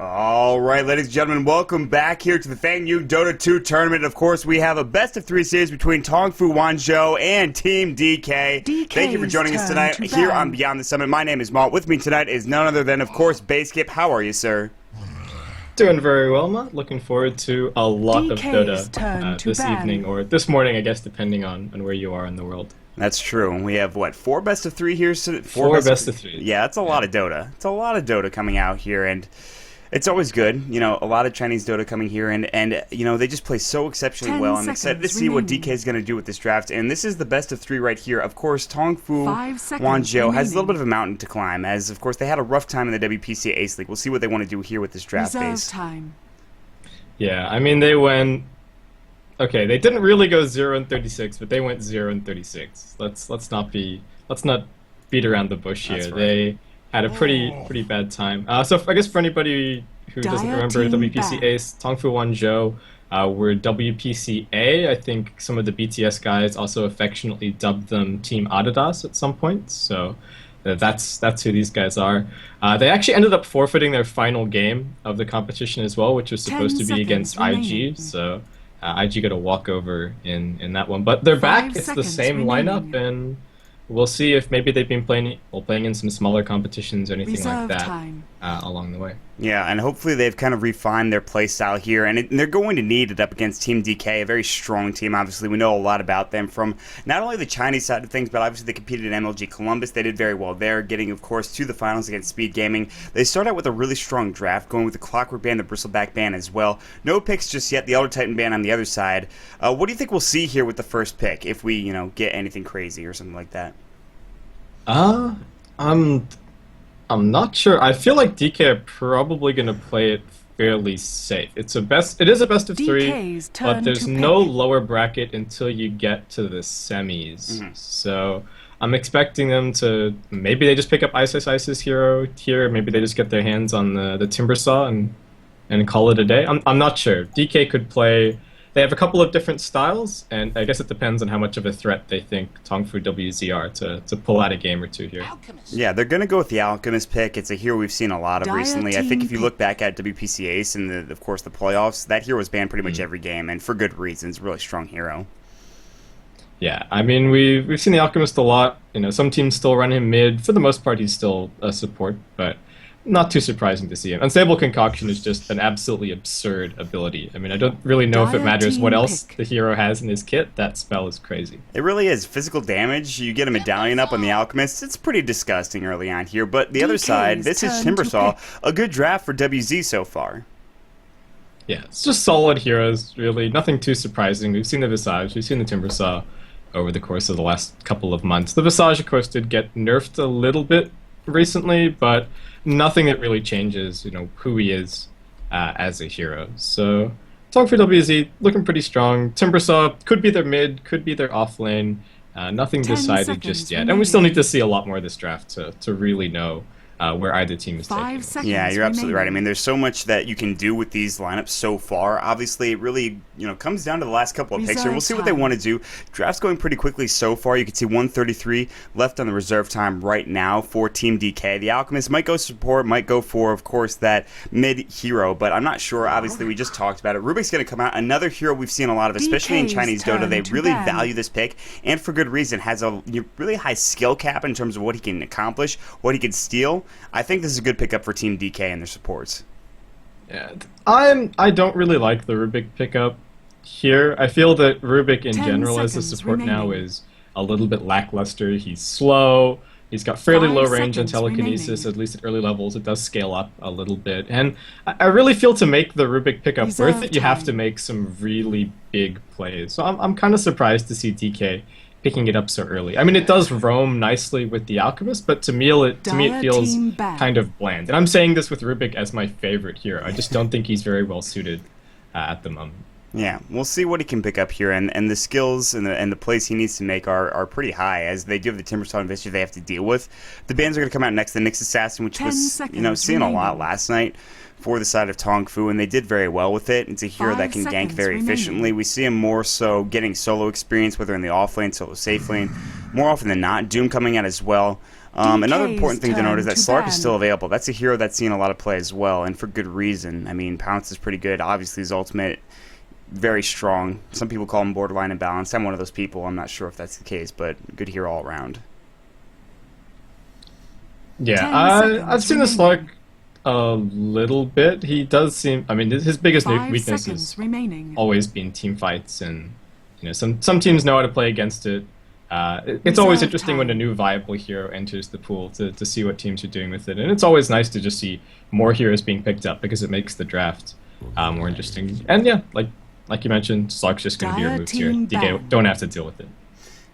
Alright, ladies and gentlemen, welcome back here to the Fengyun Dota 2 tournament. Of course, we have a best-of-3 series between Tong Fu and Team DK. Thank you for joining us tonight here on Beyond the Summit. My name is Matt. With me tonight is none other than, of course, Baseskip. How are you, sir? Doing very well, Matt. Looking forward to a lot of Dota this evening, or this morning, I guess, depending on where you are in the world. That's true. We have, what, 4 best-of-3 here? Four best-of-3. Yeah, that's a lot of Dota. It's a lot of Dota coming out here, and it's always good, you know, a lot of Chinese Dota coming here, and you know, they just play so exceptionally well. I'm excited to see what DK is going to do with this draft, and this is the best of 3 right here. Of course, Tong Fu has a little bit of a mountain to climb, as, of course, they had a rough time in the WPC Ace League. We'll see what they want to do here with this draft base. Yeah, I mean, they went... Okay, they didn't really go 0-36, but they went 0-36. Let's not beat around the bush here. Right. They had a pretty bad time. So I guess for anybody who doesn't remember WPC Ace, Tong Fu were WPC A. I think some of the BTS guys also affectionately dubbed them Team Adidas at some point. So that's who these guys are. They actually ended up forfeiting their final game of the competition as well, which was supposed to be against IG. So IG got a walkover in that one. But they're back. It's the same lineup, and we'll see if maybe they've been playing in some smaller competitions or anything like that along the way. Yeah, and hopefully they've kind of refined their play style here, and they're going to need it up against Team DK, a very strong team. Obviously, we know a lot about them from not only the Chinese side of things, but obviously they competed in MLG Columbus. They did very well there, getting, of course, to the finals against Speed Gaming. They start out with a really strong draft, going with the Clockwork Band, the Bristleback Band as well. No picks just yet, the Elder Titan Band on the other side. What do you think we'll see here with the first pick, if we, you know, get anything crazy or something like that? I'm not sure. I feel like DK are probably going to play it fairly safe. It is a best of 3, but there's no lower bracket until you get to the semis. So I'm expecting them to, maybe they just pick up Isis hero here, maybe they just get their hands on the Timber Saw and call it a day. I'm not sure. DK could play. They have a couple of different styles, and I guess it depends on how much of a threat they think Tong Fu WZ are to pull out a game or two here. Yeah, they're going to go with the Alchemist pick. It's a hero we've seen a lot of recently. I think if you look back at WPC Ace and, of course, the playoffs, that hero was banned pretty much every game, and for good reasons. Really strong hero. Yeah, I mean, we've seen the Alchemist a lot. You know, some teams still run him mid. For the most part, he's still a support, but not too surprising to see him. Unstable Concoction is just an absolutely absurd ability. I mean, I don't really know if it matters what else the hero has in his kit. That spell is crazy. It really is. Physical damage, you get a medallion up on the Alchemist. It's pretty disgusting early on here. But the other side, this is Timbersaw. A good draft for WZ so far. Yeah, it's just solid heroes, really. Nothing too surprising. We've seen the Visage, we've seen the Timbersaw over the course of the last couple of months. The Visage, of course, did get nerfed a little bit recently, but nothing that really changes, you know, who he is as a hero. So Tong Fu WZ looking pretty strong. Timbersaw could be their mid, could be their off lane. Nothing decided just yet, and we still need to see a lot more of this draft to really know where either team is taking. Yeah, you're absolutely right. I mean, there's so much that you can do with these lineups so far. Obviously, it really, you know, comes down to the last couple of picks here. We'll see what they want to do. Draft's going pretty quickly so far. You can see 133 left on the reserve time right now for Team DK. The Alchemist might go support, might go for, of course, that mid hero, but I'm not sure. Obviously, we just talked about it. Rubik's going to come out. Another hero we've seen a lot of, especially in Chinese Dota. They really value this pick, and for good reason. Has a really high skill cap in terms of what he can accomplish, what he can steal. I think this is a good pickup for Team DK and their supports. Yeah, I don't really like the Rubik pickup here. I feel that Rubik in general as a support now is a little bit lackluster. He's slow. He's got fairly low range on telekinesis, at least at early levels. It does scale up a little bit. And I really feel to make the Rubik pickup worth it, you have to make some really big plays. So I'm kind of surprised to see DK picking it up so early. I mean, it does roam nicely with the Alchemist, but to me it feels kind of bland. And I'm saying this with Rubik as my favorite hero. I just don't think he's very well suited at the moment. Yeah, we'll see what he can pick up here, and the skills and the plays he needs to make are pretty high, as they do have the Timbersaw and Visage they have to deal with. The bands are going to come out next, the Nyx Assassin, which was, you know, seeing a lot last night for the side of Tong Fu, and they did very well with it. It's a hero that can gank very efficiently. We see him more so getting solo experience, whether in the off lane, solo safe lane, more often than not. Doom coming out as well. Another important thing to note is that Slark is ban. still available. That's a hero that's seen a lot of play as well, and for good reason. I mean, Pounce is pretty good. Obviously, his ultimate, very strong. Some people call him borderline imbalanced. I'm one of those people. I'm not sure if that's the case, but good hero all around. Yeah, I've seen the Slark a little bit. He does seem. I mean, his biggest 5 weakness seconds has remaining. always been team fights, and some teams know how to play against it. It's always Reserve interesting when a time. new viable hero enters the pool to see what teams are doing with it, and it's always nice to just see more heroes being picked up because it makes the draft more interesting. And yeah, like you mentioned, Slark's just going to be Dire removed here. team DK ban. don't have to deal with it.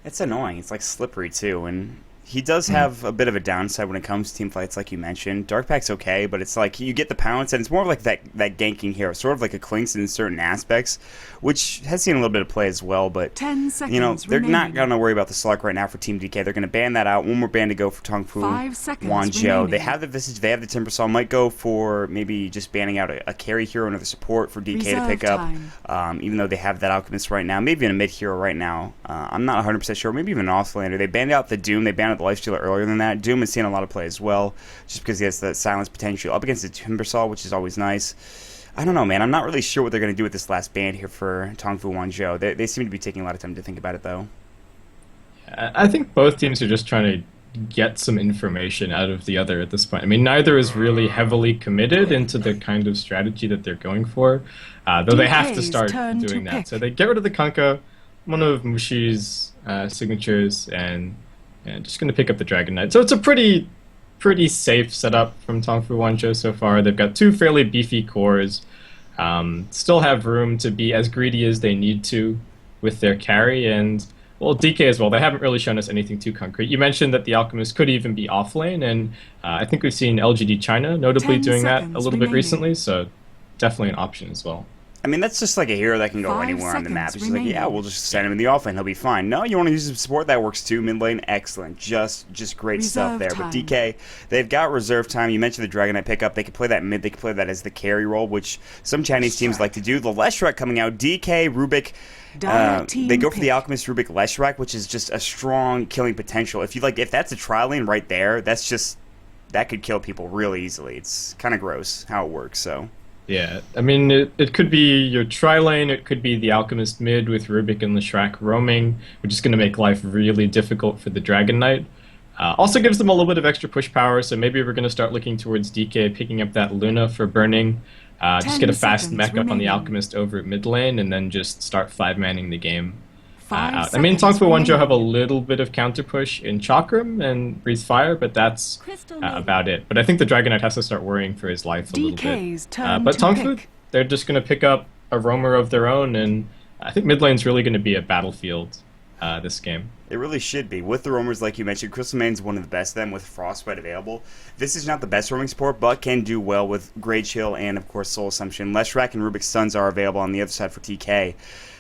It's annoying. It's like slippery too, and he does have a bit of a downside when it comes to team fights, like you mentioned. Dark Pack's okay, but it's like you get the pounce, and it's more of like that ganking hero, sort of like a Clinks in certain aspects, which has seen a little bit of play as well. But 10 seconds they're not remaining. going to worry about the Slark right now for Team DK. They're going to ban that out. One more ban to go for Tong Fu, 5 seconds Wanzhou. remaining. They have the Visage, they have the Timbersaw. Might go for maybe just banning out a carry hero, another support for DK to Reserve pick up. time. Even though they have that Alchemist right now, maybe even a mid hero right now. I'm not 100% sure. Maybe even an offlaner. They banned out the Doom. They banned out the Lifestealer earlier than that. Doom has seen a lot of play as well, just because he has that silence potential up against the Timbersaw, which is always nice. I don't know, man. I'm not really sure what they're going to do with this last ban here for Tongfu Wanzhou. They seem to be taking a lot of time to think about it, though. I think both teams are just trying to get some information out of the other at this point. I mean, neither is really heavily committed into the kind of strategy that they're going for, though they have to DK's start turn to doing that. pick. So they get rid of the Kanka, one of Mushi's signatures, and just going to pick up the Dragon Knight. So it's a pretty safe setup from Tongfu Wanzhou so far. They've got two fairly beefy cores, still have room to be as greedy as they need to with their carry, and well, DK as well. They haven't really shown us anything too concrete. You mentioned that the Alchemist could even be off lane, and I think we've seen LGD China notably 10 doing that a seconds little bit remaining. recently, so definitely an option as well. I mean, that's just like a hero that can go 5 anywhere on the map. seconds It's just like, yeah, remaining. we'll just send him in the offlane. He'll be fine. No, you want to use some support? That works too. Mid lane, excellent. Just great stuff Reserve there. time. But DK, they've got reserve time. You mentioned the Dragon Knight pickup. They could play that mid. They could play that as the carry role, which some Chinese teams like to do. The Leshrac coming out. DK, Rubik. Dire team They go for the pick. Alchemist Rubik Leshrac, which is just a strong killing potential. If that's a tri lane right there, that could kill people really easily. It's kind of gross how it works. So. Yeah, I mean, it could be your tri-lane, it could be the Alchemist mid with Rubik and Leshrac roaming, which is going to make life really difficult for the Dragon Knight. Also gives them a little bit of extra push power, so maybe we're going to start looking towards DK, picking up that Luna for burning, just 10 get a fast seconds mech up on the remaining. Alchemist over at mid lane, and then just start 5-manning the game. 5 out. I mean, seconds Tongfu Wanzhou have a remaining. little bit of counter push in Chakram and Breathe Fire, but that's about it. But I think the Dragon Knight has to start worrying for his life a little bit. DK's turn But to Tongfu, pick. they're just going to pick up a roamer of their own, and I think mid lane's really going to be a battlefield this game. It really should be. With the roamers, like you mentioned, Crystal Mane's one of the best of them with Frostbite available. This is not the best roaming support, but can do well with Grey Chill and, of course, Soul Assumption. Leshrac and Rubik's Suns are available on the other side for TK.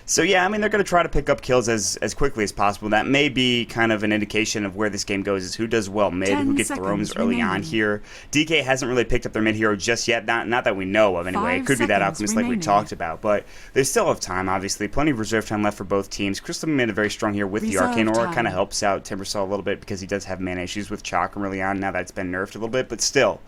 So, yeah, I mean, they're going to try to pick up kills as quickly as possible. That may be kind of an indication of where this game goes, is who does well mid, 10 who gets the roams seconds early on remaining. here. DK hasn't really picked up their mid hero just yet, not that we know of anyway. 5 It could be that seconds Alchemist like we remaining. talked about, but they still have time, obviously. Plenty of reserve time left for both teams. Crystal made a very strong here with the Reserve Arcane Aura. time. Kind of helps out Timbersaw a little bit because he does have mana issues with Chakram early on. Now that it's been nerfed a little bit, but still.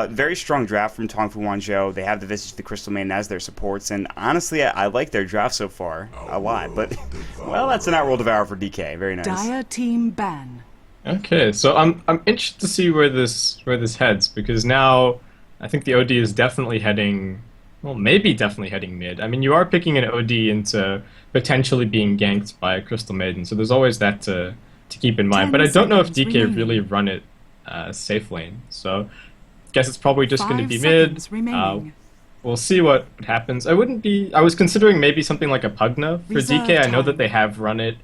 Very strong draft from Tongfu Wanzhou. They have the Visage, the Crystal Maiden as their supports, and honestly, I like their draft so far a lot. But, well, that's an Outworld Devour for DK. Very nice. Dire team ban. Okay, so I'm interested to see where this heads, because now I think the OD is definitely heading, well, maybe definitely heading mid. I mean, you are picking an OD into potentially being ganked by a Crystal Maiden, so there's always that to keep in mind. 10 But I don't know if seconds DK remaining. really run it safe lane, so guess it's probably just going to 5 be mid. seconds remaining. We'll see what happens. I was considering maybe something like a Pugna for Reserve DK. I know time. that they have run it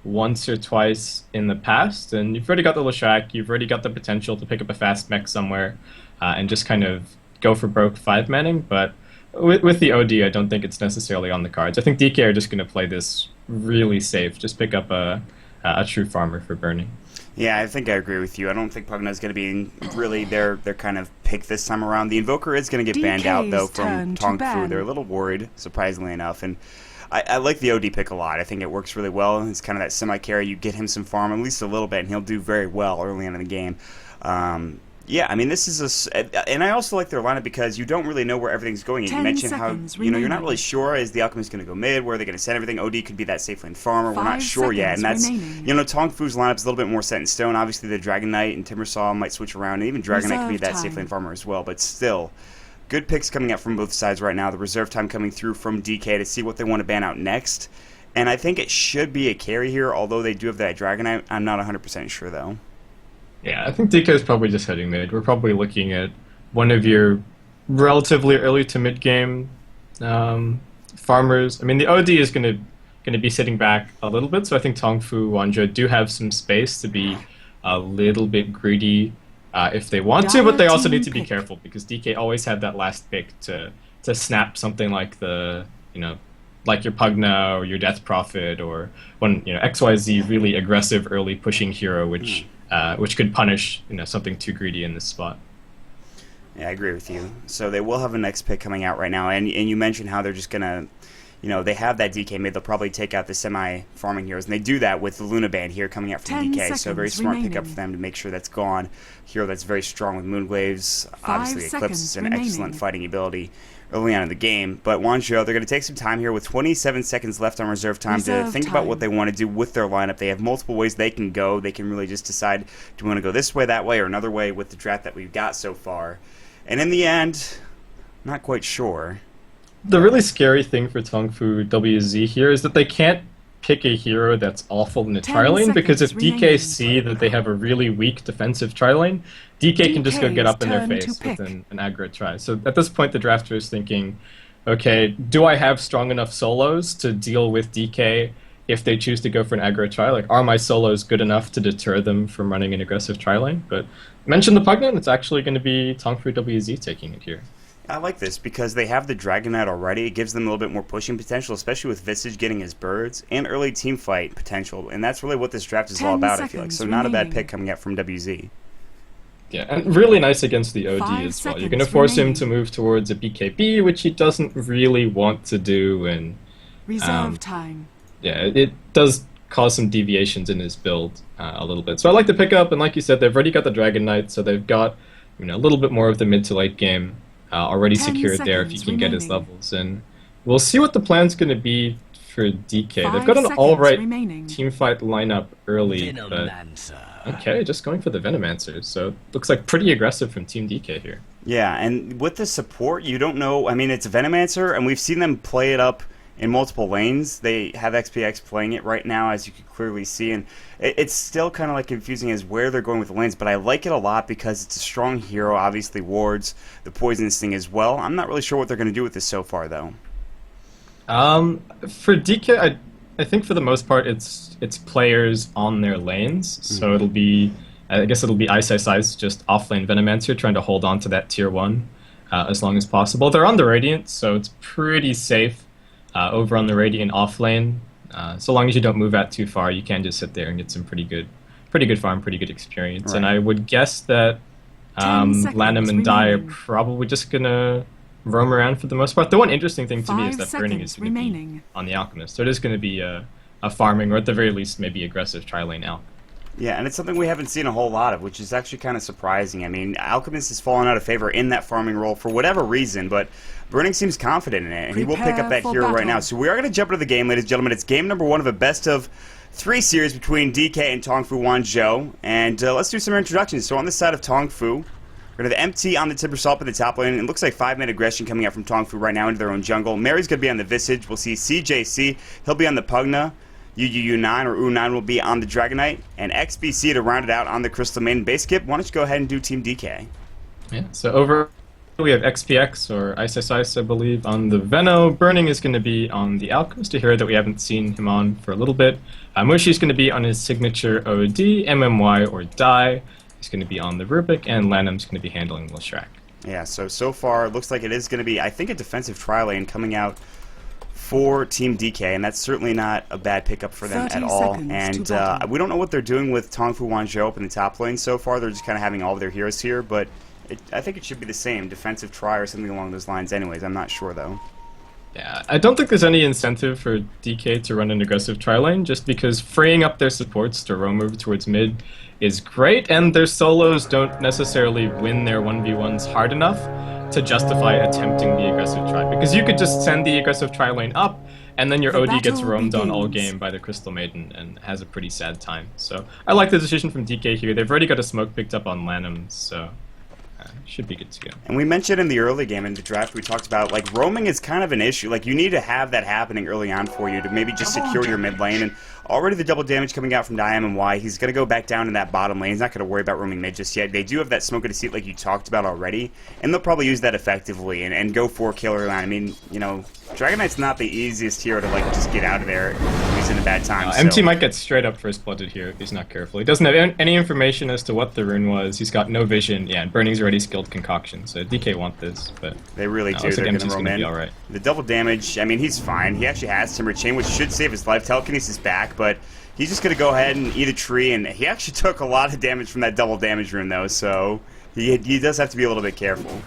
once or twice in the past, and you've already got the Leshrac, you've already got the potential to pick up a fast mech somewhere and just kind of go for broke 5-manning, but with the OD, I don't think it's necessarily on the cards. I think DK are just going to play this really safe, just pick up a true farmer for burning. Yeah, I think I agree with you. I don't think Pugna is going to be really their kind of pick this time around. The Invoker is going to get banned out, though, DK's from turn to Tong Fu. ban. They're a little worried, surprisingly enough. And I like the OD pick a lot. I think it works really well. It's kind of that semi-carry. You get him some farm, at least a little bit, and he'll do very well early on in the game. Yeah, I mean, this is and I also like their lineup because you don't really know where everything's going. You mentioned how, you're not really sure, is the Alchemist going to go mid, where are they going to send everything? OD could be that safe lane farmer. We're not sure yet, and that's, Tong Fu's lineup is a little bit more set in stone. Obviously, the Dragon Knight and Timbersaw might switch around, and even Dragon Knight could be that safe lane farmer as well, but still, good picks coming out from both sides right now. The reserve time coming through from DK to see what they want to ban out next, and I think it should be a carry here, although they do have that Dragon Knight. I'm not 100% sure, though. Yeah, I think DK is probably just heading mid. We're probably looking at one of your relatively early to mid game farmers. I mean, the OD is going to be sitting back a little bit, so I think Tongfu, Wanzhou do have some space to be a little bit greedy if they want to, but they also need to be careful because DK always had that last pick to snap something like the like your Pugna or your Death Prophet, or one XYZ really aggressive early pushing hero, which could punish something too greedy in this spot. Yeah, I agree with you. So they will have a next pick coming out right now, and you mentioned how they're just gonna, they have that DK mid. They'll probably take out the semi-farming heroes, and they do that with the Luna Band here coming out from DK. So a very smart pickup for them to make sure that's gone. Hero that's very strong with Moonglaves. Obviously, Eclipse is an excellent fighting ability early on in the game. But Wanzhou, they're going to take some time here with 27 seconds left on reserve time to think about what they want to do with their lineup. They have multiple ways they can go. They can really just decide, do we want to go this way, that way, or another way with the draft that we've got so far. And in the end, not quite sure. The really scary thing for Tongfu WZ here is that they can't pick a hero that's awful in the tri-lane, because if DK see that they have a really weak defensive tri-lane, DK can just go get up in their face with an aggro try. So at this point, the drafter is thinking, okay, do I have strong enough solos to deal with DK if they choose to go for an aggro try? Like, are my solos good enough to deter them from running an aggressive tri-lane? But mention the Pugna, it's actually going to be Tongfu WZ taking it here. I like this because they have the Dragon Knight already. It gives them a little bit more pushing potential, especially with Visage getting his birds, and early team fight potential. And that's really what this draft is all about, I feel like. So not a bad pick coming out from WZ. Yeah, and really nice against the OD as well. You're going to force him to move towards a BKB, which he doesn't really want to do. And reserve time. Yeah, it does cause some deviations in his build a little bit. So I like the pickup, and like you said, they've already got the Dragon Knight, so they've got a little bit more of the mid to late game already secured there if you can get his levels. And we'll see what the plan's going to be for DK. They've got an alright teamfight lineup early, but okay, just going for the Venomancer. So looks like pretty aggressive from Team DK here. Yeah, and with the support, you don't know. I mean, it's a Venomancer, and we've seen them play it up in multiple lanes. They have XPX playing it right now, as you can clearly see, and it's still kind of like confusing as where they're going with the lanes, but I like it a lot because it's a strong hero, obviously wards the poisonous thing as well. I'm not really sure what they're going to do with this so far, though. For DK, I think for the most part it's players on their lanes, so it'll be, I guess it'll be Ice just offlane Venomancer trying to hold on to that tier 1 as long as possible. They're on the Radiant, so it's pretty safe over on the Radiant offlane. So long as you don't move out too far, you can just sit there and get some pretty good farm, pretty good experience. Right. And I would guess that Lanham and Dai are probably just gonna roam around for the most part. The one interesting thing to me is that burning is going to be on the Alchemist. So it is going to be a farming, or at the very least maybe aggressive tri-lane Alch. Yeah, and it's something we haven't seen a whole lot of, which is actually kind of surprising. I mean, Alchemist has fallen out of favor in that farming role for whatever reason, but Burning seems confident in it, and he will pick up that hero right now. So we are going to jump into the game, ladies and gentlemen. It's game number 1 of a best-of-3 series between DK and Tongfu Wanzhou, and let's do some introductions. So on the side of Tongfu, we're going to have Empty on the Timbersaw in the top lane. It looks like 5-man aggression coming out from Tongfu right now into their own jungle. Mary's going to be on the Visage. We'll see CJC. He'll be on the Pugna. UU9 or U9 will be on the Dragon Knight. And XBC to round it out on the Crystal Maiden base skip. Why don't you go ahead and do Team DK? Yeah, so over we have XPX or Ice, I believe, on the Veno. Burning is going to be on the Alchemist, a hero that we haven't seen him on for a little bit. Mushi's going to be on his signature OD, MMY or Die. He's going to be on the Rubik, and Lanham's going to be handling Leshrac. Yeah, so far it looks like it is going to be, I think, a defensive tri-lane coming out for Team DK, and that's certainly not a bad pickup for them at all. And we don't know what they're doing with Tongfu Wanzhou up in the top lane so far. They're just kind of having all of their heroes here, but I think it should be the same, defensive tri or something along those lines anyways. I'm not sure, though. Yeah, I don't think there's any incentive for DK to run an aggressive tri-lane, just because freeing up their supports to roam over towards mid is great, and their solos don't necessarily win their 1v1s hard enough to justify attempting the aggressive tri. Because you could just send the aggressive tri-lane up, and then your The OD gets battle roamed on all begins. game by the Crystal Maiden and has a pretty sad time. So I like the decision from DK here. They've already got a smoke picked up on Lanham, so should be good to go. And we mentioned in the early game in the draft, we talked about, like, roaming is kind of an issue. Like, you need to have that happening early on for you to maybe just secure your mid lane. And already the double damage coming out from Diamond. He's going to go back down in that bottom lane. He's not going to worry about roaming mid just yet. They do have that smoke of deceit like you talked about already, and they'll probably use that effectively and go for kill early on. I mean, you know, Dragon Knight's not the easiest hero to, like, just get out of there if he's in a bad time. MT might get straight up first blooded here if he's not careful. He doesn't have any information as to what the rune was. He's got no vision. Yeah, and Burning's already skilled concoction, so DK want this, but they really do. They're like MT's going to be all right. The double damage, I mean, he's fine. He actually has Timber Chain, which should save his life. Telekinesis back, but he's just going to go ahead and eat a tree, and he actually took a lot of damage from that double damage rune, though, so he does have to be a little bit careful.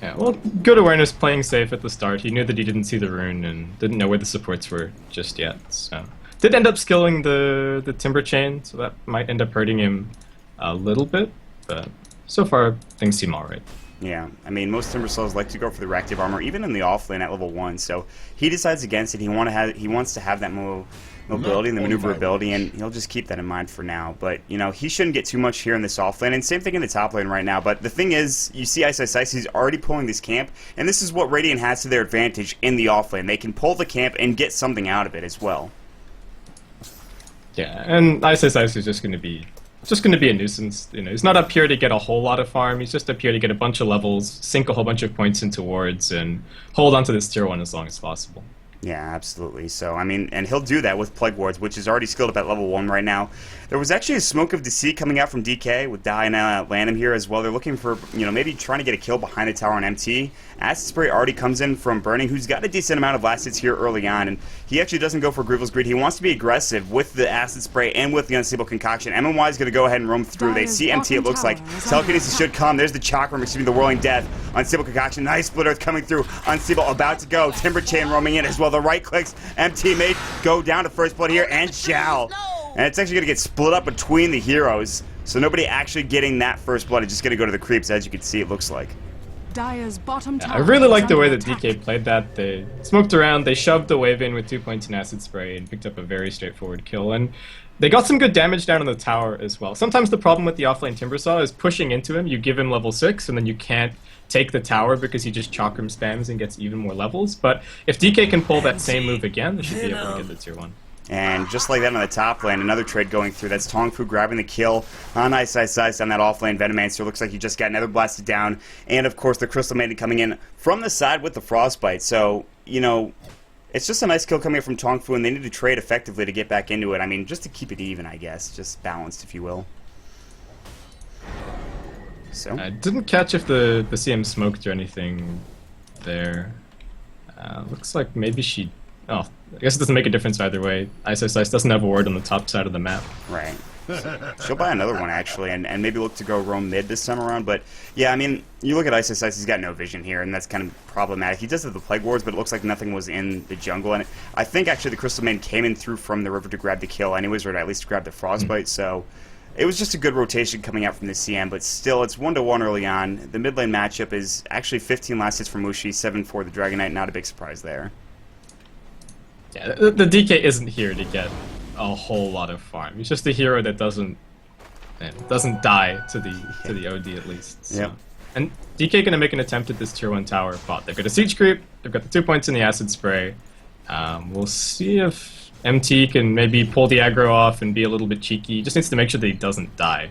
Yeah, well, good awareness playing safe at the start. He knew that he didn't see the rune and didn't know where the supports were just yet, so... Did end up skilling the Timber Chain, so that might end up hurting him a little bit, but so far things seem alright. Yeah, I mean, most Timber Souls like to go for the reactive armor, even in the offlane at level 1, so he decides against it. He wants to have that mobility and the maneuverability, and he'll just keep that in mind for now. But, you know, he shouldn't get too much here in this offlane, and same thing in the top lane right now. But the thing is, you see Ice, he's already pulling this camp, and this is what Radiant has to their advantage in the offlane. They can pull the camp and get something out of it as well. Yeah, and Ice is just going to be a nuisance. You know, he's not up here to get a whole lot of farm. He's just up here to get a bunch of levels, sink a whole bunch of points into wards, and hold on to this tier 1 as long as possible. Yeah, absolutely. So, I mean, and he'll do that with Plague Wards, which is already skilled up at level 1 right now. There was actually a Smoke of Deceit coming out from DK with Diana and Lanham here as well. They're looking for, you know, maybe trying to get a kill behind the tower on MT. Acid Spray already comes in from Burning, who's got a decent amount of last hits here early on, and he actually doesn't go for Grievel's Greed. He wants to be aggressive with the Acid Spray and with the Unstable Concoction. MMY is going to go ahead and roam through. They see MT, it looks like. Telekinesis should come. There's the Chakram, the Whirling Death. Unstable Concoction, nice Split Earth coming through. Unstable about to go. Timber Chain roaming in as well. The right clicks. MT may go down to first blood here, and shall. And it's actually going to get split up between the heroes, so nobody actually getting that first blood. It's just going to go to the creeps, as you can see, it looks like. Dire's bottom tower I really like the way that attack. DK played that. They smoked around, they shoved the wave in with 2 points in Acid Spray, and picked up a very straightforward kill. And they got some good damage down on the tower as well. Sometimes the problem with the offlane Timbersaw is pushing into him. You give him level 6, and then you can't take the tower because he just Chakram spams and gets even more levels. But if DK can pull that same move again, they should be able to get the tier 1. And just like that on the top lane, another trade going through. That's Tongfu grabbing the kill on Ice on that off-lane Venomancer. Looks like he just got another blasted down. And, of course, the Crystal Maiden coming in from the side with the Frostbite. So, you know, it's just a nice kill coming from Tongfu, and they need to trade effectively to get back into it. I mean, just to keep it even, I guess. Just balanced, if you will. So I didn't catch if the CM smoked or anything there. Looks like maybe she... Oh, I guess it doesn't make a difference either way. Ice doesn't have a ward on the top side of the map. Right. She'll buy another one, actually, and maybe look to go roam mid this time around. But, yeah, I mean, you look at Ice, he's got no vision here, and that's kind of problematic. He does have the Plague Wards, but it looks like nothing was in the jungle. And I think, actually, the Crystal Maiden came in through from the river to grab the kill anyways, or at least grab the Frostbite, so... It was just a good rotation coming out from the CM, but still, it's 1-1 early on. The mid lane matchup is actually 15 last hits for Mushi, 7 for the Dragon Knight. Not a big surprise there. Yeah, the DK isn't here to get a whole lot of farm. He's just a hero that doesn't die to the OD at least. So. Yep. And DK gonna make an attempt at this tier 1 tower bot. They've got a siege creep. They've got the 2 points in the acid spray. We'll see if MT can maybe pull the aggro off and be a little bit cheeky. He just needs to make sure that he doesn't die.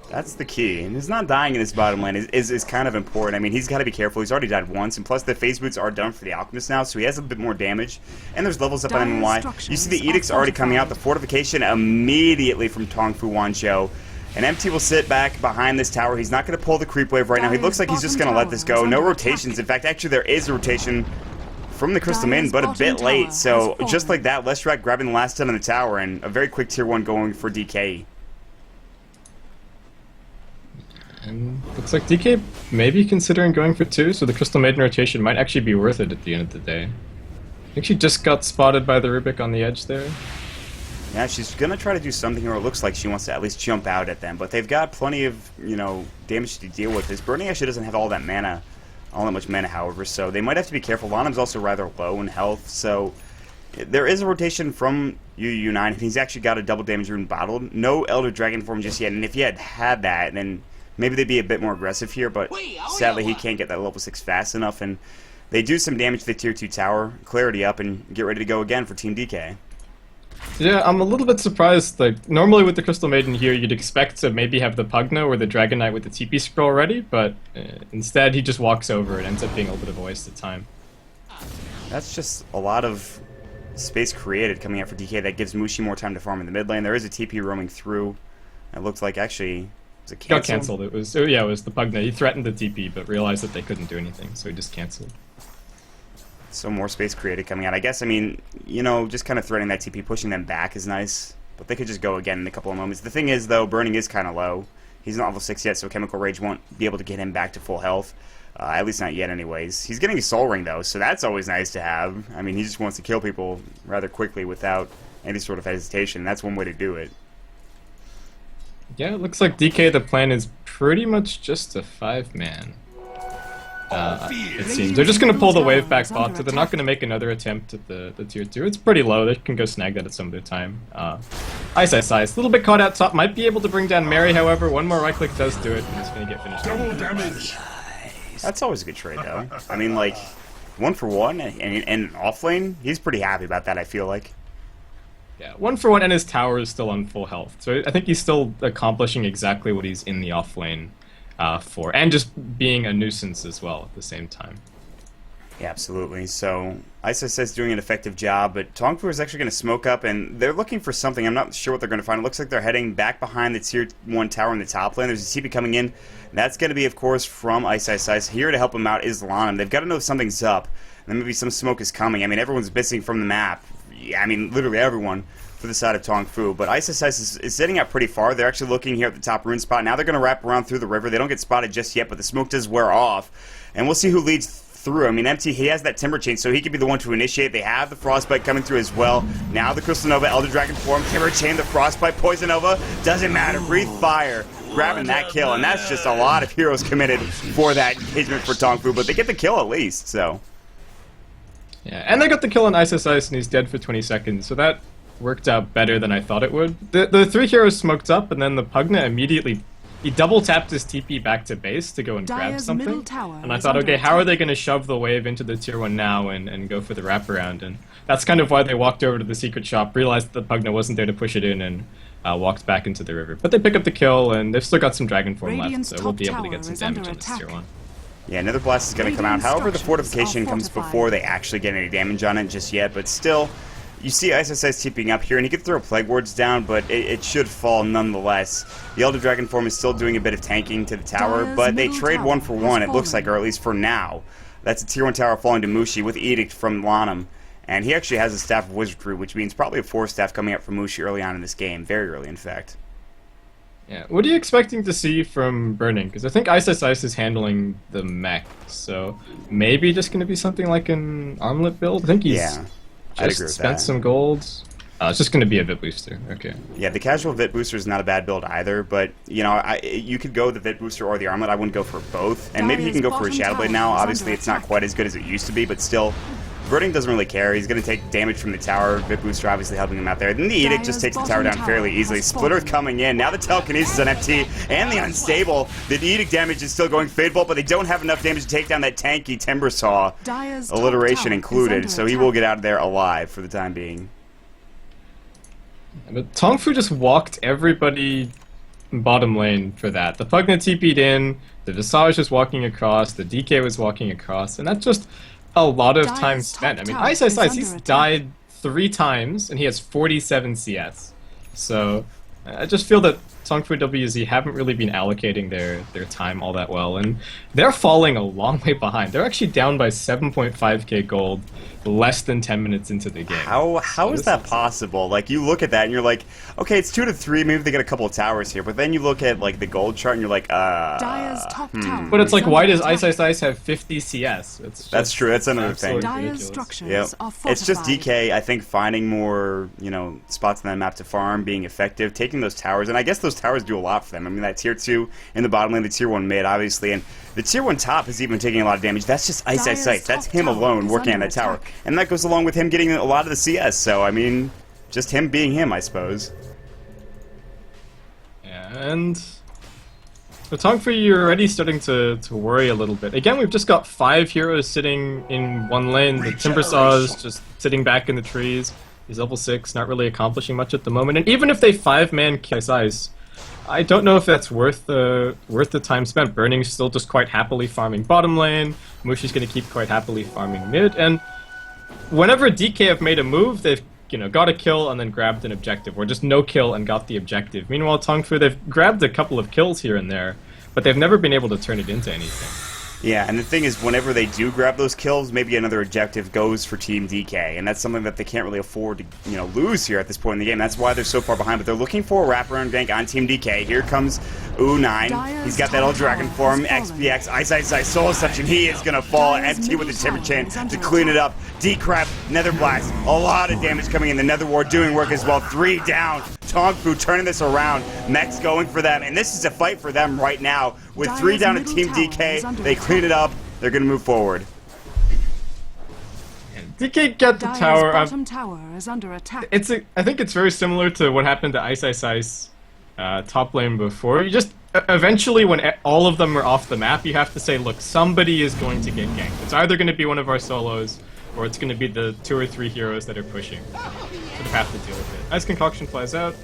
That's the key. And he's not dying in this bottom lane is kind of important. I mean, he's got to be careful. He's already died once, and plus the phase boots are done for the Alchemist now, so he has a bit more damage. And there's levels up on MMY. You see the Edicts already coming out. The fortification immediately from Tong Fu Wanzhou. And MT will sit back behind this tower. He's not going to pull the creep wave right now. He looks like he's just going to let this go. No rotations. In fact, actually, there is a rotation from the Crystal Maiden, but a bit late. So just like that, Lestrak grabbing the last ton on the tower, and a very quick tier 1 going for DK. And looks like DK maybe considering going for 2, so the Crystal Maiden rotation might actually be worth it at the end of the day. I think she just got spotted by the Rubik on the edge there. Yeah, she's gonna try to do something here. It looks like she wants to at least jump out at them, but they've got plenty of, you know, damage to deal with. This Burning actually doesn't have all that much mana, however, so they might have to be careful. Lanham's also rather low in health, so there is a rotation from UU9, and he's actually got a double damage rune bottled. No Elder Dragon form just yet, and if he had that, then maybe they'd be a bit more aggressive here, but sadly he can't get that level 6 fast enough, and they do some damage to the tier 2 tower, clarity up, and get ready to go again for Team DK. Yeah, I'm a little bit surprised. Like, normally with the Crystal Maiden here, you'd expect to maybe have the Pugna or the Dragon Knight with the TP scroll ready, but instead he just walks over. It ends up being a little bit of a waste of time. That's just a lot of space created coming out for DK that gives Mushi more time to farm in the mid lane. There is a TP roaming through. It looks like actually was it canceled? Got cancelled. It was the Pugna. He threatened the TP, but realized that they couldn't do anything, so he just cancelled. So more space created coming out. I guess, I mean, you know, just kind of threatening that TP, pushing them back is nice. But they could just go again in a couple of moments. The thing is, though, Burning is kind of low. He's not level 6 yet, so Chemical Rage won't be able to get him back to full health. At least not yet, anyways. He's getting a Soul Ring, though, so that's always nice to have. I mean, he just wants to kill people rather quickly without any sort of hesitation. That's one way to do it. Yeah, it looks like DK, the plan is pretty much just a 5-man. It seems. They're just going to pull the wave back bot, so they're not going to make another attempt at the tier 2. It's pretty low. They can go snag that at some of their time. Ice, a little bit caught out top. Might be able to bring down Mary, however. One more right click does do it, and it's going to get finished. Double damage! That's always a good trade, though. I mean, like, 1 for 1, and off lane, he's pretty happy about that, I feel like. Yeah, 1 for 1, and his tower is still on full health. So I think he's still accomplishing exactly what he's in the off lane for, and just being a nuisance as well at the same time. Yeah, absolutely. So ISIS is doing an effective job, but Tong Fu is actually going to smoke up, and they're looking for something. I'm not sure what they're going to find. It looks like they're heading back behind the tier 1 tower in the top lane. There's a TP coming in. That's going to be, of course, from ISIS. Here to help them out is Lanham. They've got to know something's up, and maybe some smoke is coming. I mean, everyone's missing from the map. Yeah, I mean, literally everyone for the side of Tong Fu, but ISIS is sitting out pretty far. They're actually looking here at the top rune spot. Now they're going to wrap around through the river. They don't get spotted just yet, but the smoke does wear off, and we'll see who leads through. I mean, MT, he has that Timber Chain, so he could be the one to initiate. They have the Frostbite coming through as well. Now the Crystal Nova, Elder Dragon form, Timber Chain, the Frostbite, Poison Nova, doesn't matter. Breathe Fire, grabbing that kill, and that's just a lot of heroes committed for that engagement for Tong Fu, but they get the kill at least, so. Yeah, and they got the kill on Ice, and he's dead for 20 seconds, so that worked out better than I thought it would. The 3 heroes smoked up, and then the Pugna immediately, he double tapped his TP back to base to go and grab something. And I thought, okay, how are they going to shove the wave into the tier 1 now and go for the wraparound? And that's kind of why they walked over to the secret shop, realized that the Pugna wasn't there to push it in, and walked back into the river. But they pick up the kill, and they've still got some Dragon Form left, so we'll be able to get some damage on this tier 1. Yeah, another blast is going to come out. However, the fortification comes before they actually get any damage on it just yet, but still, you see ISIS TPing up here, and he could throw Plague Wards down, but it should fall nonetheless. The Elder Dragon form is still doing a bit of tanking to the tower, but they trade 1 for 1, it looks like, or at least for now. That's a tier 1 tower falling to Mushi with Edict from Lanham, and he actually has a Staff of Wizardry, which means probably a 4-staff coming up from Mushi early on in this game, very early in fact. Yeah, what are you expecting to see from Burning? Because I think ISIS is handling the mech, so maybe just going to be something like an armlet build? I think he's... Yeah. I'd agree with spent that. some gold. It's just going to be a Vit booster. Okay. Yeah, the casual Vit booster is not a bad build either, but you know, you could go the Vit booster or the armlet. I wouldn't go for both, and maybe he can go for a Shadow Blade now. Obviously, it's not quite as good as it used to be, but still, Burning doesn't really care. He's going to take damage from the tower. Vit booster obviously helping him out there. Then the Edict just takes the tower down fairly easily. Split Earth coming in. Now the Telekinesis on FT and the Unstable. The Edict damage is still going Fade Bolt, but they don't have enough damage to take down that tanky Timber Saw. Alliteration included, so he will get out of there alive for the time being. But Tong Fu just walked everybody bottom lane for that. The Pugna TP'd in, the Visage was walking across, the DK was walking across, and that's just a lot of time spent. I mean, ISIS, he's died 3 times, and he has 47 CS. So, I just feel that Tongfu WZ haven't really been allocating their time all that well, and they're falling a long way behind. They're actually down by 7.5k gold less than 10 minutes into the game. How is that possible? Like, you look at that and you're like, okay, it's 2 to 3, maybe they get a couple of towers here, but then you look at like the gold chart and you're like, Dire's top tower But it's like, is why under does attack. Ice have 50 CS? It's That's true, that's another thing. absolutely Dire's ridiculous. structures Yep. are fortified. It's just DK, I think, finding more, spots on that map to farm, being effective, taking those towers, and I guess those towers do a lot for them. I mean, that tier 2 in the bottom lane, the tier 1 mid, obviously, and the tier 1 top is even taking a lot of damage. That's just Ice. Dire's That's top him tower alone is working on under that tower. attack. And that goes along with him getting a lot of the CS, so, I mean, just him being him, I suppose. Yeah, and for Tongfu, you're already starting to worry a little bit. Again, we've just got 5 heroes sitting in one lane. The Timbersaw's just sitting back in the trees. He's level 6, not really accomplishing much at the moment. And even if they 5-man Ice, I don't know if that's worth the time spent. Burning's still just quite happily farming bottom lane. Mushi's going to keep quite happily farming mid. And whenever DK have made a move, they've got a kill and then grabbed an objective, or just no kill and got the objective. Meanwhile, Tongfu, they've grabbed a couple of kills here and there, but they've never been able to turn it into anything. Yeah, and the thing is, whenever they do grab those kills, maybe another objective goes for Team DK, and that's something that they can't really afford to, lose here at this point in the game. That's why they're so far behind, but they're looking for a wraparound gank on Team DK. Here comes U9. He's got that old dragon form, XPX, Ice, Soul Section. He is going to fall empty with the Timber Chain to clean it up. D-Crab, Nether Blast, a lot of damage coming in. The Nether Ward doing work as well. 3 down. Tongfu turning this around. Mech's going for them, and this is a fight for them right now. With 3 down to Team DK, they clean it up. They're going to move forward. DK get the Dire's tower. bottom tower is under attack. I think it's very similar to what happened to Ice top lane before. You just eventually, when all of them are off the map, you have to say, look, somebody is going to get ganked. It's either going to be one of our solos, or it's going to be the 2 or 3 heroes that are pushing. Sort of have to deal with it. Ice Concoction flies out.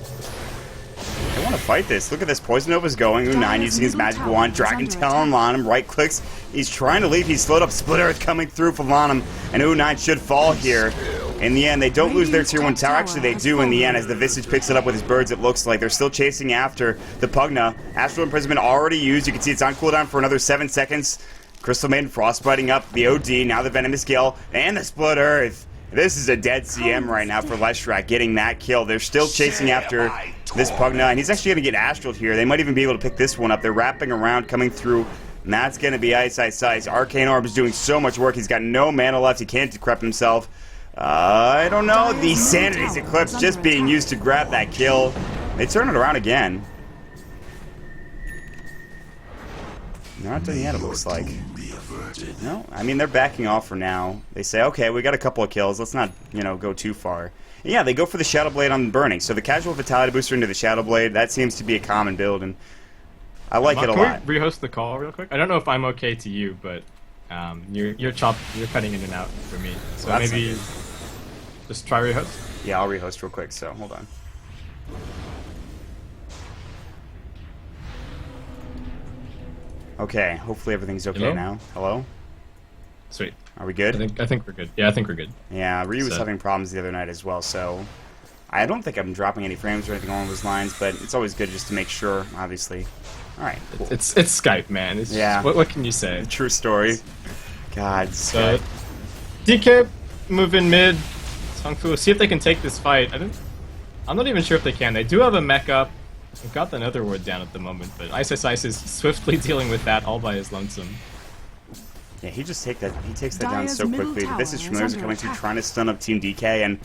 They want to fight this. Look at this. Poison Nova's going. U9 using his magic wand. Dragon Talon on him. Right clicks. He's trying to leave. He's slowed up. Split Earth coming through from on him. And U9 should fall here. In the end, they don't lose their tier 1 tower. Actually, they do in the end as the Visage picks it up with his birds, it looks like. They're still chasing after the Pugna. Astral Imprisonment already used. You can see it's on cooldown for another 7 seconds. Crystal Maiden frostbiting up. The OD, now the Venomous Gale, and the Split Earth. This is a dead CM right now for Leshrac getting that kill. They're still chasing after this Pugna, and he's actually going to get Astral here. They might even be able to pick this one up. They're wrapping around, coming through, and that's going to be Ice. Arcane Orb is doing so much work. He's got no mana left. He can't decrep himself. I don't know. The Sanity's Eclipse just being used to grab that kill. They turn it around again. Not done yet, it looks like. No, I mean, they're backing off for now. They say, okay, we got a couple of kills. Let's not, go too far. And yeah, they go for the Shadow Blade on Burning. So the casual Vitality Booster into the Shadow Blade, that seems to be a common build, and I like it a lot. Can we rehost the call real quick? I don't know if I'm okay to you, but you're cutting in and out for me. So Well, maybe just try rehost. Yeah, I'll rehost real quick, so hold on. Okay, hopefully everything's okay Hello? now. Hello? Sweet. Are we good? I think we're good. Yeah, I think we're good. Yeah, Ryu was So- having problems the other night as well, so I don't think I'm dropping any frames or anything along those lines, but it's always good just to make sure, obviously. Alright, cool. It's Skype, man. It's Yeah. just, what can you say? True story. God, So, Skype. DK move in mid. Tongfu, see if they can take this fight. I'm not even sure if they can. They do have a mech up. They've got the Nether Ward down at the moment, but Ice is swiftly dealing with that all by his lonesome. Yeah, he takes that down Dire's so middle quickly. The tower Visage is Familiars are under coming through attack. trying to stun up Team DK, and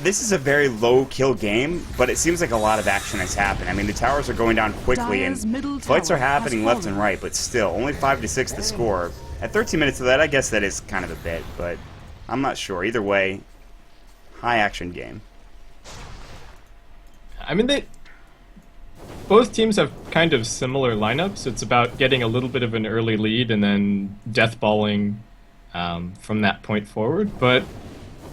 this is a very low kill game, but it seems like a lot of action has happened. I mean, the towers are going down quickly, Dire's middle and fights are tower has happening left and fallen. right, but still, only 5-6 the score. At 13 minutes of that, I guess that is kind of a bit, but I'm not sure. Either way, high action game. I mean, both teams have kind of similar lineups. It's about getting a little bit of an early lead and then deathballing from that point forward. But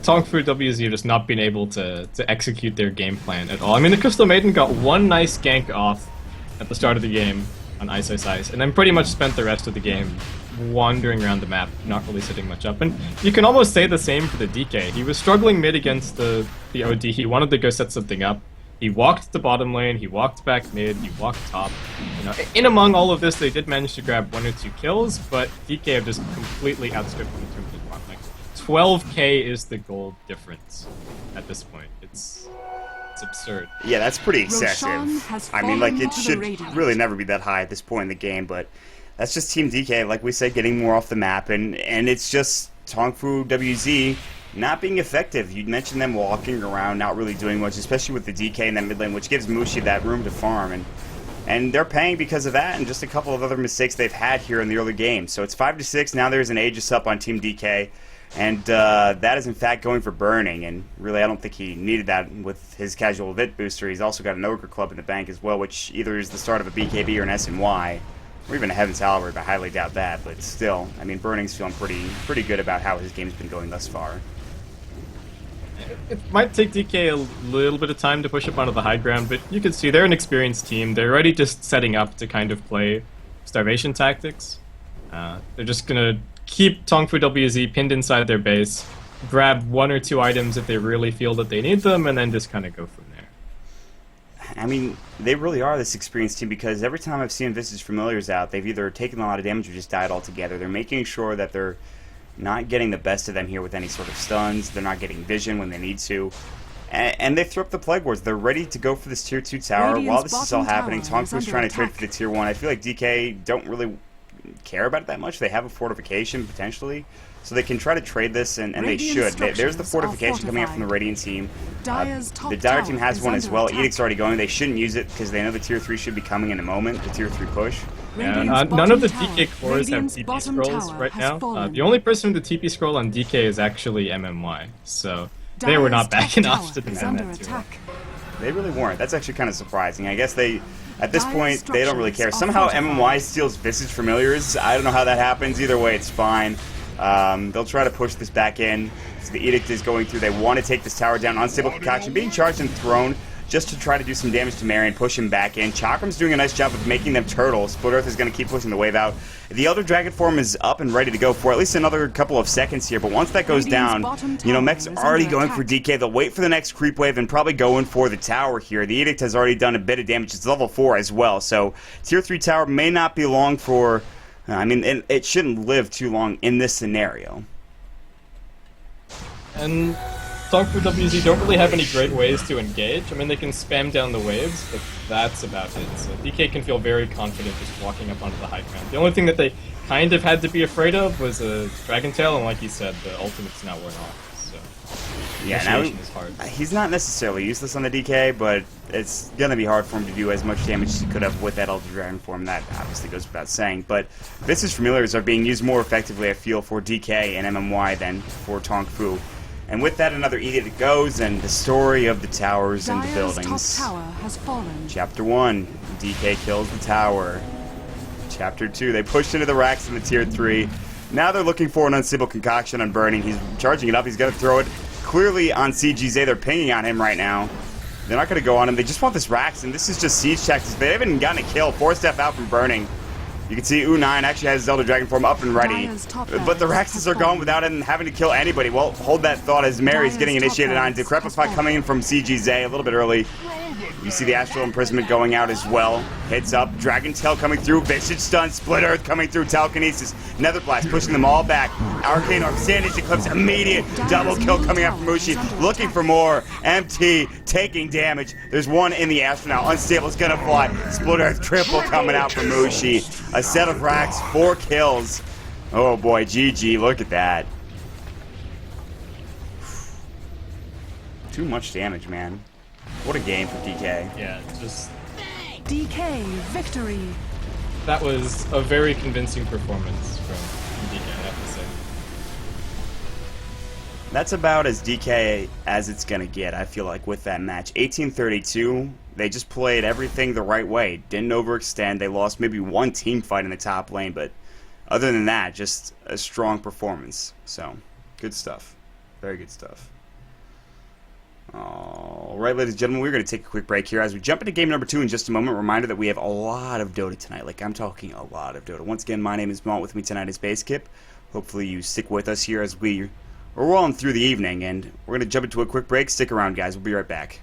Tongfu WZ have just not been able to execute their game plan at all. I mean, the Crystal Maiden got one nice gank off at the start of the game on Ice, and then pretty much spent the rest of the game wandering around the map, not really setting much up. And you can almost say the same for the DK. He was struggling mid against the OD. He wanted to go set something up. He walked the bottom lane, he walked back mid, he walked top. You know, in among all of this, they did manage to grab 1 or 2 kills, but DK have just completely outstripped them in terms of farm. Like 12k is the gold difference at this point. It's absurd. Yeah, that's pretty excessive. I mean, like, it should Radiant. really never be that high at this point in the game, but that's just Team DK, like we said, getting more off the map, and it's just Tongfu WZ not being effective. You mentioned them walking around, not really doing much, especially with the DK in that mid lane, which gives Mushi that room to farm, and they're paying because of that, and just a couple of other mistakes they've had here in the early game. So it's 5-6, now there's an Aegis up on Team DK, and that is in fact going for Burning, and really I don't think he needed that with his casual Vit booster. He's also got an Ogre Club in the bank as well, which either is the start of a BKB or an SNY, or even a Heaven's Halberd, but I highly doubt that. But still, I mean, Burning's feeling pretty good about how his game's been going thus far. It might take DK a little bit of time to push up onto the high ground, but you can see they're an experienced team. They're already just setting up to kind of play starvation tactics. They're just going to keep Tongfu WZ pinned inside their base, grab 1 or 2 items if they really feel that they need them, and then just kind of go from there. I mean, they really are this experienced team, because every time I've seen Visage Familiars out, they've either taken a lot of damage or just died altogether. They're making sure that they're not getting the best of them here with any sort of stuns. They're not getting vision when they need to. And they threw up the Plague Wards. They're ready to go for this Tier 2 tower. Radiant's While this is all happening, bottom tower is Tongfu's under trying to trade attack. for the Tier 1. I feel like DK don't really care about it that much. They have a fortification, potentially, so they can try to trade this, and they Radiant should. There's the structures are fortification coming out from the fortified. Radiant team. Dire's top The Dire tower team has is one as under well. attack. Edict's already going. They shouldn't use it because they know the Tier 3 should be coming in a moment, the Tier 3 push. Yeah, Radiant's none of the bottom DK tower- cores have Radiant's TP bottom scrolls tower right has now. fallen. The only person with the TP scroll on DK is actually MMY, so they were not Dire's back top enough to tower is defend under that tier. attack. They really weren't. That's actually kind of surprising. I guess they, at this Dire point, they don't really care. structures Somehow are fortified. MMY steals Visage Familiars. I don't know how that happens. Either way, it's fine. They'll try to push this back in. So the Edict is going through. They want to take this tower down. Unstable Concoction being charged and thrown just to try to do some damage to Marion, push him back in. Chakram's doing a nice job of making them turtle. Split Earth is going to keep pushing the wave out. The Elder Dragon form is up and ready to go for at least another couple of seconds here, but once that goes Radiant's down, bottom you know, tower Mech's is already under going for attack. DK. They'll wait for the next creep wave and probably go in for the tower here. The Edict has already done a bit of damage. It's level 4 as well, so Tier 3 tower may not be long for... I mean, it shouldn't live too long in this scenario. And Tongfu WZ don't really have any great ways to engage. I mean, they can spam down the waves, but that's about it. So DK can feel very confident just walking up onto the high ground. The only thing that they kind of had to be afraid of was a Dragon Tail, and like you said, the ultimate's not worn off. So Yeah, now initiation is hard. he's not necessarily useless on the DK, but it's going to be hard for him to do as much damage as he could have with that Elder Dragon form. That obviously goes without saying. But Visage Familiars are being used more effectively, I feel, for DK and MMY than for Tongfu. And with that, another edict goes, and the story of the towers and the Dire's buildings. top tower has fallen. Chapter 1, DK kills the tower. Chapter 2, they pushed into the racks in the Tier 3. Now they're looking for an Unstable Concoction on Burning. He's charging it up, he's going to throw it clearly on CGZ. They're pinging on him right now. They're not going to go on him, they just want this racks, and this is just siege tactics. They haven't gotten a kill. 4-step out from Burning. You can see U9 actually has his Elder Dragon form up and ready. Dire's top But the barracks Raxes have are gone fallen. without him having to kill anybody. Well, hold that thought as Mary's Dire's getting top initiated on. barracks has Decrepify fallen. coming in from CGZ a little bit early. You see the Astral Imprisonment going out as well. Hits up. Dragon Tail coming through. Visage Stun. Split Earth coming through. Telekinesis. Nether Blast pushing them all back. Arcane Orb. Sandage Eclipse. Immediate double kill coming out from Mushi. Looking for more. MT taking damage. There's one in the Astral now. Unstable's gonna fly. Split Earth triple coming out from Mushi. A set of racks. 4 kills. Oh boy. GG. Look at that. Too much damage, man. What a game for DK. Yeah, just DK victory. that was a very convincing performance from DK, I have to say. That's about as DK as it's going to get, I feel like, with that match. 1832, they just played everything the right way. Didn't overextend. They lost maybe one team fight in the top lane, but other than that, just a strong performance. So, good stuff. Very good stuff. Alright, ladies and gentlemen, we're going to take a quick break here as we jump into game number 2 in just a moment. Reminder that we have a lot of Dota tonight. Like, I'm talking a lot of Dota. Once again, my name is Malt. With me tonight is Basekip. Hopefully you stick with us here as we're rolling through the evening, and we're going to jump into a quick break. Stick around, guys. We'll be right back.